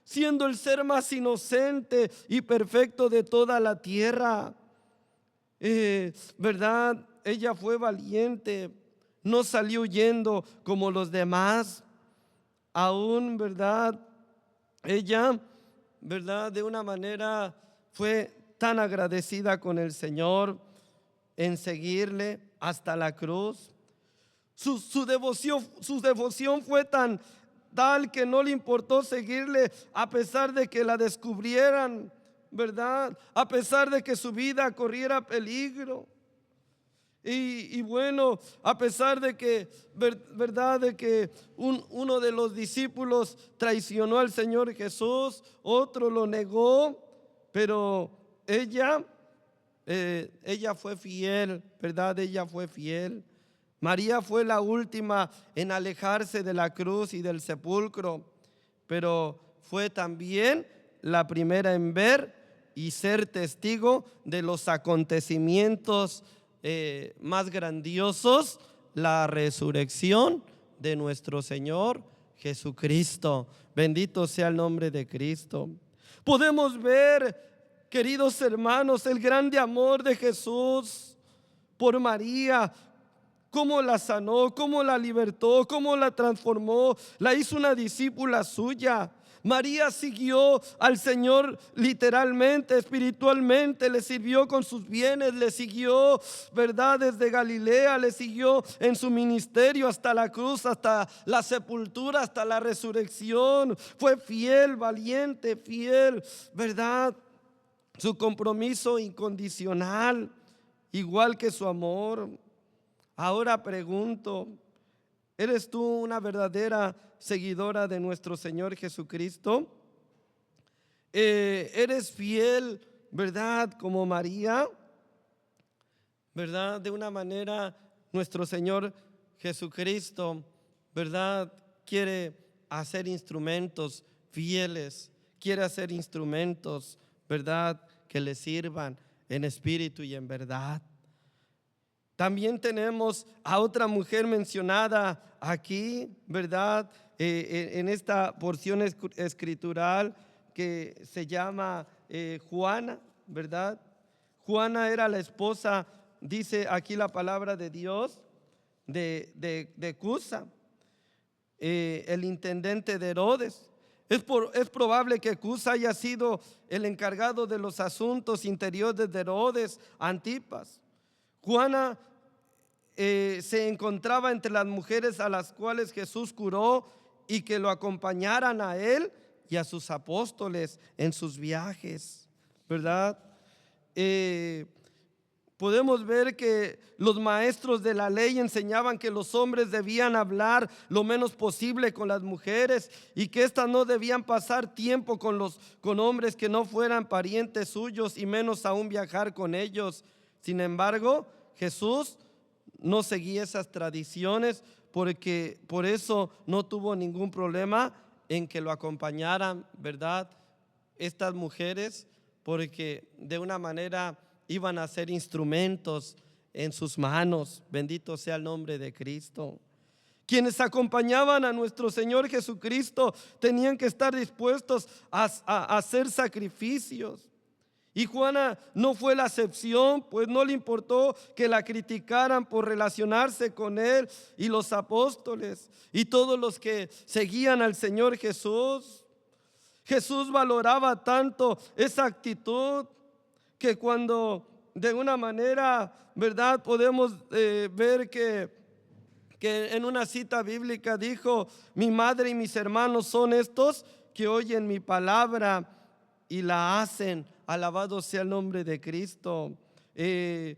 Speaker 1: siendo el ser más inocente y perfecto de toda la tierra. ¿Verdad? Ella fue valiente, no salió huyendo como los demás. Aún, ¿verdad? Ella, ¿verdad?, de una manera fue tan agradecida con el Señor en seguirle hasta la cruz. Su devoción fue tal que no le importó seguirle a pesar de que la descubrieran, ¿verdad? A pesar de que su vida corriera peligro. Y bueno, a pesar de que, ¿verdad?, de que uno de los discípulos traicionó al Señor Jesús, otro lo negó, pero ella fue fiel, ¿verdad? Ella fue fiel. María fue la última en alejarse de la cruz y del sepulcro, pero fue también la primera en ver y ser testigo de los acontecimientos más grandiosos, la resurrección de nuestro Señor Jesucristo. Bendito sea el nombre de Cristo. Podemos ver, queridos hermanos, el grande amor de Jesús por María, cómo la sanó, cómo la libertó, cómo la transformó, la hizo una discípula suya. María siguió al Señor literalmente, espiritualmente, le sirvió con sus bienes, le siguió, ¿verdad?, desde Galilea, le siguió en su ministerio hasta la cruz, hasta la sepultura, hasta la resurrección. Fue fiel, valiente, fiel, ¿verdad? Su compromiso incondicional, igual que su amor. Ahora pregunto, ¿eres tú una verdadera seguidora de nuestro Señor Jesucristo? ¿Eres fiel, verdad, como María? ¿Verdad? De una manera, nuestro Señor Jesucristo, ¿verdad? Quiere hacer instrumentos fieles, quiere hacer instrumentos, ¿verdad? Que le sirvan en espíritu y en verdad. También tenemos a otra mujer mencionada aquí, ¿verdad? En esta porción escritural que se llama Juana, ¿verdad? Juana era la esposa, dice aquí la palabra de Dios, de Cusa, el intendente de Herodes. Es probable que Cusa haya sido el encargado de los asuntos interiores de Herodes Antipas. Juana se encontraba entre las mujeres a las cuales Jesús curó y que lo acompañaran a él y a sus apóstoles en sus viajes, ¿verdad? Podemos ver que los maestros de la ley enseñaban que los hombres debían hablar lo menos posible con las mujeres y que éstas no debían pasar tiempo con hombres que no fueran parientes suyos y menos aún viajar con ellos. Sin embargo, Jesús no seguía esas tradiciones, porque por eso no tuvo ningún problema en que lo acompañaran, ¿verdad? Estas mujeres, porque de una manera iban a ser instrumentos en sus manos. Bendito sea el nombre de Cristo. Quienes acompañaban a nuestro Señor Jesucristo tenían que estar dispuestos a hacer sacrificios. Y Juana no fue la excepción, pues no le importó que la criticaran por relacionarse con él y los apóstoles y todos los que seguían al Señor Jesús. Jesús valoraba tanto esa actitud que cuando de una manera, ¿verdad? Podemos ver que en una cita bíblica dijo: mi madre y mis hermanos son estos que oyen mi palabra y la hacen. Alabado sea el nombre de Cristo. Qué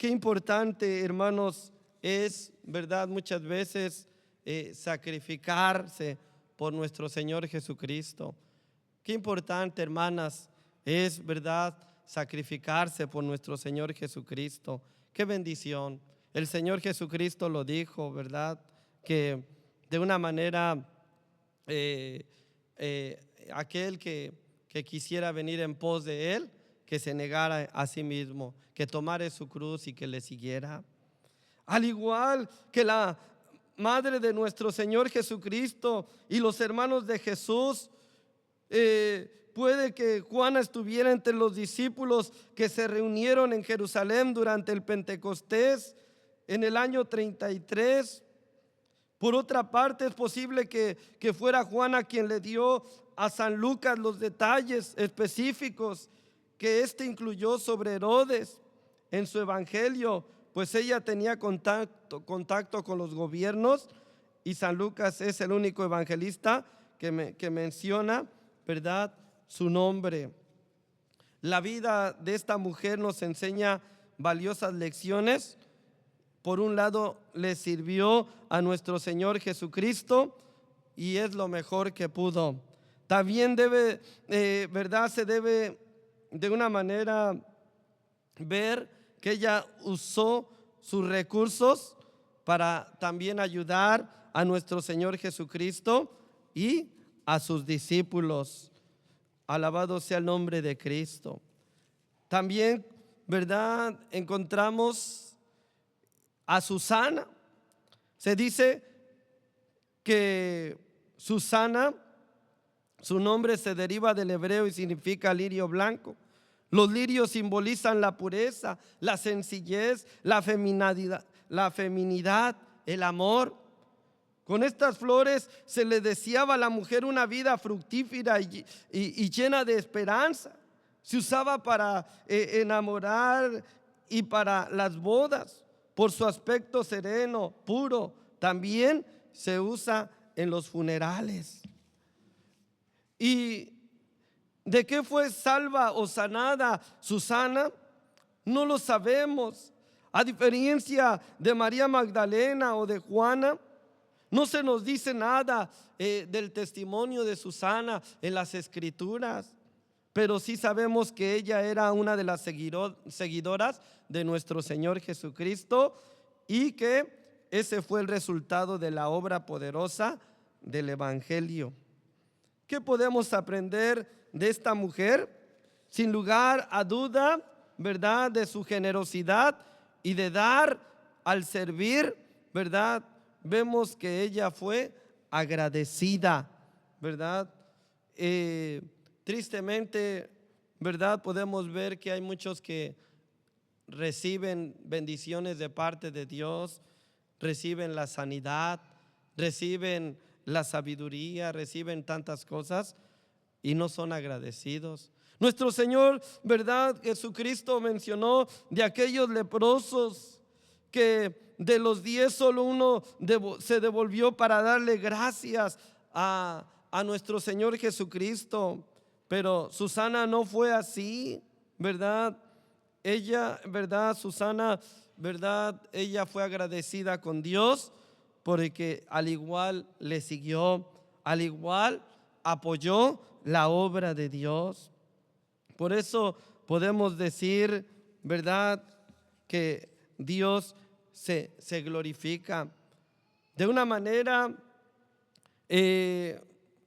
Speaker 1: importante, hermanos, es, ¿verdad? Muchas veces sacrificarse por nuestro Señor Jesucristo. Qué importante, hermanas, es, ¿verdad? Sacrificarse por nuestro Señor Jesucristo. Qué bendición. El Señor Jesucristo lo dijo, ¿verdad? Que de una manera aquel que quisiera venir en pos de él, que se negara a sí mismo, que tomara su cruz y que le siguiera. Al igual que la madre de nuestro Señor Jesucristo y los hermanos de Jesús, puede que Juana estuviera entre los discípulos que se reunieron en Jerusalén durante el Pentecostés en el año 33. Por otra parte, es posible que fuera Juana quien le dio a San Lucas los detalles específicos que éste incluyó sobre Herodes en su evangelio, pues ella tenía contacto con los gobiernos, y San Lucas es el único evangelista que menciona, ¿verdad?, su nombre. La vida de esta mujer nos enseña valiosas lecciones. Por un lado, le sirvió a nuestro Señor Jesucristo y es lo mejor que pudo. También ¿verdad? Se debe de una manera ver que ella usó sus recursos para también ayudar a nuestro Señor Jesucristo y a sus discípulos. Alabado sea el nombre de Cristo. También, ¿verdad?, encontramos a Susana. Se dice que Susana, su nombre se deriva del hebreo y significa lirio blanco. Los lirios simbolizan la pureza, la sencillez, la feminidad, el amor. Con estas flores se le deseaba a la mujer una vida fructífera y llena de esperanza. Se usaba para enamorar y para las bodas, por su aspecto sereno, puro. También se usa en los funerales. ¿Y de qué fue salva o sanada Susana? No lo sabemos. A diferencia de María Magdalena o de Juana, no se nos dice nada del testimonio de Susana en las Escrituras, pero sí sabemos que ella era una de las seguidoras de nuestro Señor Jesucristo y que ese fue el resultado de la obra poderosa del Evangelio. ¿Qué podemos aprender de esta mujer? Sin lugar a duda, ¿verdad?, de su generosidad y de dar al servir, ¿verdad? Vemos que ella fue agradecida, ¿verdad? Tristemente, ¿verdad?, podemos ver que hay muchos que reciben bendiciones de parte de Dios, reciben la sanidad, reciben la sabiduría, reciben tantas cosas y no son agradecidos. Nuestro Señor, ¿verdad?, Jesucristo mencionó de aquellos leprosos que de los 10 solo uno se devolvió para darle gracias a nuestro Señor Jesucristo. Pero Susana no fue así, ¿verdad? Ella, ¿verdad? Susana, ¿verdad? Ella fue agradecida con Dios porque al igual le siguió, al igual apoyó la obra de Dios. Por eso podemos decir, ¿verdad?, que Dios se glorifica de una manera,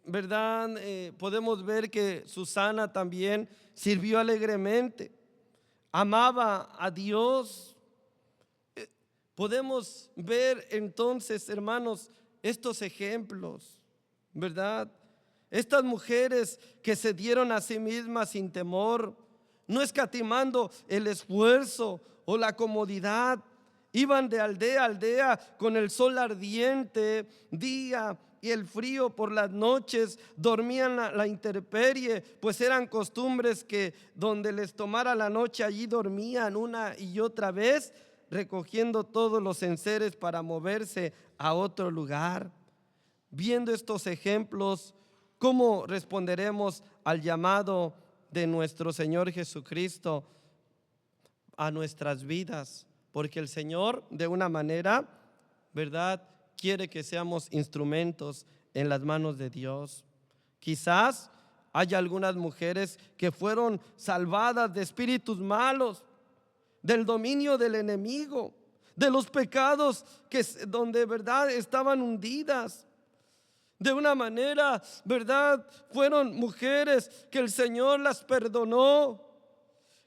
Speaker 1: ¿verdad? Podemos ver que Susana también sirvió alegremente, amaba a Dios. Podemos ver entonces, hermanos, estos ejemplos, ¿verdad? Estas mujeres que se dieron a sí mismas sin temor, no escatimando el esfuerzo o la comodidad, iban de aldea a aldea con el sol ardiente día y el frío por las noches, dormían la intemperie, pues eran costumbres que donde les tomara la noche allí dormían una y otra vez, recogiendo todos los enseres para moverse a otro lugar. Viendo estos ejemplos, ¿cómo responderemos al llamado de nuestro Señor Jesucristo a nuestras vidas? Porque el Señor, de una manera, ¿verdad?, quiere que seamos instrumentos en las manos de Dios. Quizás haya algunas mujeres que fueron salvadas de espíritus malos, del dominio del enemigo, de los pecados donde, ¿verdad?, estaban hundidas. De una manera, ¿verdad?, fueron mujeres que el Señor las perdonó,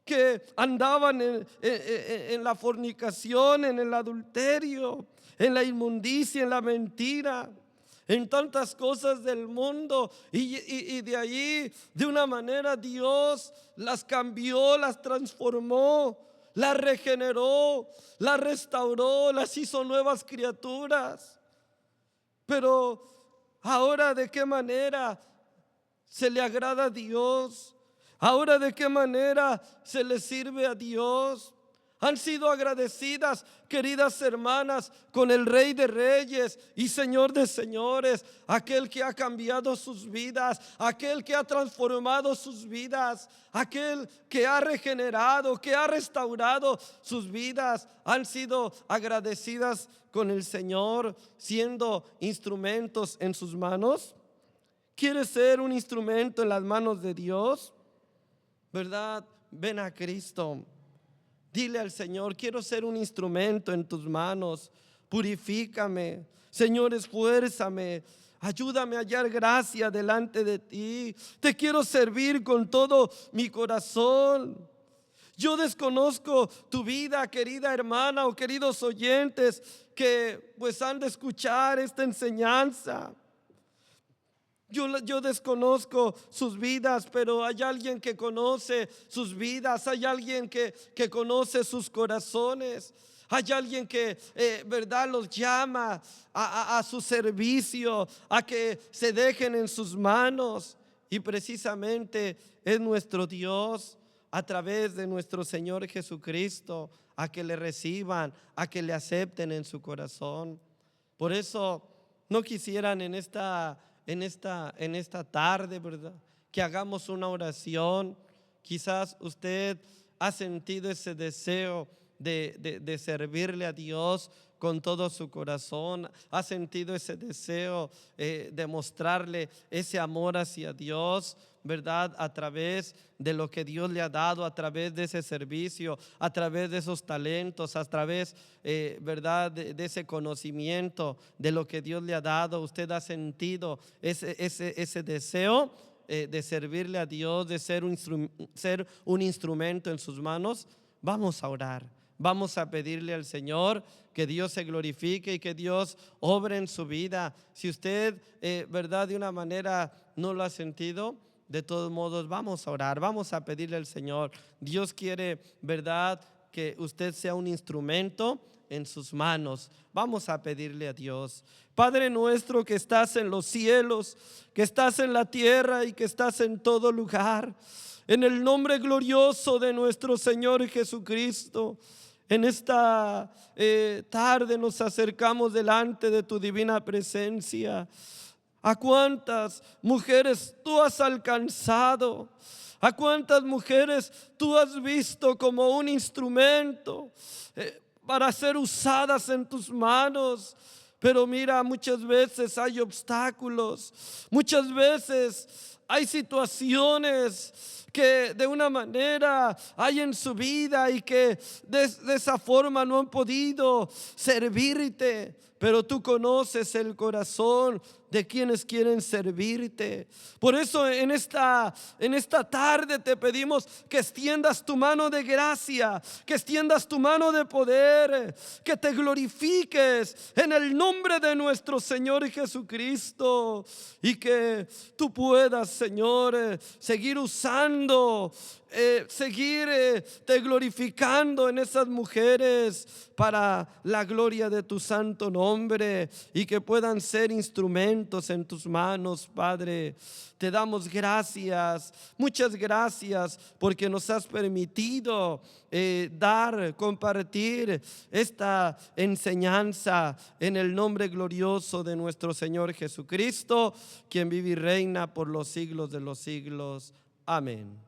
Speaker 1: que andaban en la fornicación, en el adulterio, en la inmundicia, en la mentira, en tantas cosas del mundo, y de allí, de una manera, Dios las cambió, las transformó, las regeneró, las restauró, las hizo nuevas criaturas. Pero ahora, ¿de qué manera se le agrada a Dios? Ahora, ¿de qué manera se le sirve a Dios? Han sido agradecidas, queridas hermanas, con el Rey de Reyes y Señor de Señores, aquel que ha cambiado sus vidas, aquel que ha transformado sus vidas, aquel que ha regenerado, que ha restaurado sus vidas. Han sido agradecidas con el Señor, siendo instrumentos en sus manos. ¿Quieres ser un instrumento en las manos de Dios? ¿Verdad? Ven a Cristo. Dile al Señor: quiero ser un instrumento en tus manos. Purifícame, Señor, esfuérzame. Ayúdame a hallar gracia delante de ti. Te quiero servir con todo mi corazón. Yo desconozco tu vida, querida hermana o queridos oyentes que pues han de escuchar esta enseñanza. Yo desconozco sus vidas, pero hay alguien que conoce sus vidas, hay alguien que conoce sus corazones, hay alguien que, ¿verdad?, los llama a su servicio, a que se dejen en sus manos. Y precisamente es nuestro Dios, a través de nuestro Señor Jesucristo, a que le reciban, a que le acepten en su corazón. Por eso no quisieran en esta tarde, ¿verdad?, que hagamos una oración. Quizás usted ha sentido ese deseo de servirle a Dios con todo su corazón, ha sentido ese deseo de mostrarle ese amor hacia Dios, ¿verdad? A través de lo que Dios le ha dado, a través de ese servicio, a través de esos talentos, a través, ¿verdad? De ese conocimiento de lo que Dios le ha dado. Usted ha sentido ese deseo de servirle a Dios, de ser un instrumento en sus manos. Vamos a orar. Vamos a pedirle al Señor que Dios se glorifique y que Dios obre en su vida. Si usted, ¿verdad? De una manera no lo ha sentido, de todos modos vamos a orar, vamos a pedirle al Señor. Dios quiere, ¿verdad? Que usted sea un instrumento en sus manos. Vamos a pedirle a Dios. Padre nuestro que estás en los cielos, que estás en la tierra y que estás en todo lugar, en el nombre glorioso de nuestro Señor Jesucristo, en esta tarde nos acercamos delante de tu divina presencia. ¿A cuántas mujeres tú has alcanzado? ¿A cuántas mujeres tú has visto como un instrumento para ser usadas en tus manos? Pero mira, muchas veces hay obstáculos, muchas veces hay situaciones que de una manera hay en su vida y que de esa forma no han podido servirte. Pero tú conoces el corazón de quienes quieren servirte. Por eso en esta tarde te pedimos que extiendas tu mano de gracia, que extiendas tu mano de poder, que te glorifiques en el nombre de nuestro Señor Jesucristo, y que tú puedas, Señor, seguir usando, seguir te glorificando en esas mujeres para la gloria de tu santo nombre, y que puedan ser instrumentos en tus manos, Padre. Te damos gracias, muchas gracias, porque nos has permitido compartir esta enseñanza en el nombre glorioso de nuestro Señor Jesucristo, quien vive y reina por los siglos de los siglos. Amén.